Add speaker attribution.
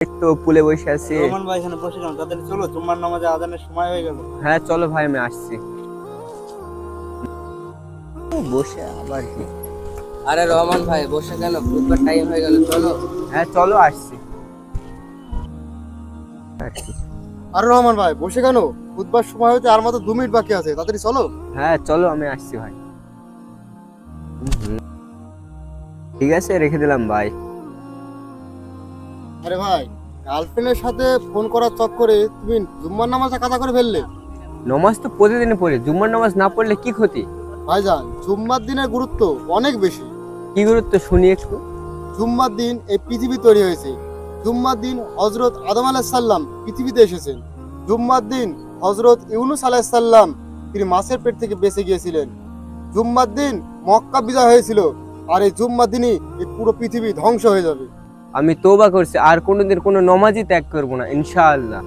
Speaker 1: তো পুলে বসে আছি।
Speaker 2: রহমান ভাই এখানে বসে যান, তাড়াতাড়ি চলো, জুম্মার নামাজে আজানের সময় হয়ে গেল।
Speaker 1: হ্যাঁ চলো ভাই, আমি আসছি। বসে আবার কি?
Speaker 3: আরে রহমান ভাই বসে কেন? খুতবার টাইম হয়ে গেল, চলো।
Speaker 1: হ্যাঁ চলো, আসছি।
Speaker 4: আরে রহমান ভাই বসে কেন? বুধবার সময় হতে আর মাত্র 2 মিনিট বাকি আছে, তাড়াতাড়ি চলো।
Speaker 1: হ্যাঁ চলো, আমি আসছি ভাই। ঠিক আছে, রেখে দিলাম ভাই।
Speaker 4: আরে ভাই, গার্লফ্রেন্ডের সাথে ফোন করার চক্করে তুমি জুম্মার নামাজটা কাজা করে ফেললে।
Speaker 1: নামাজ তো প্রতিদিন পড়ি, জুম্মার নামাজ না পড়লে কি ক্ষতি?
Speaker 4: ভাইজান, জুম্মার দিনের গুরুত্ব অনেক বেশি।
Speaker 1: কি গুরুত্ব শুনি একটু।
Speaker 4: জুম্মার দিন এই পৃথিবী তৈরি হয়েছে। জুম্মার দিন হযরত আদম আলাইহিস সালাম পৃথিবীতে এসেছেন। জুম্মার দিন হযরত ইউনূস আলাইহিস সালাম তিনি মাছের পেট থেকে বেঁচে গিয়েছিলেন। জুম্মার দিন মক্কা বিজয় হয়েছিল। আর এই জুম্মার দিনই এই পুরো পৃথিবী ধ্বংস হয়ে যাবে।
Speaker 1: আমি তওবা করছি, আর কোনোদিন কোনো নামাজই ত্যাগ করবো না ইনশাআল্লাহ।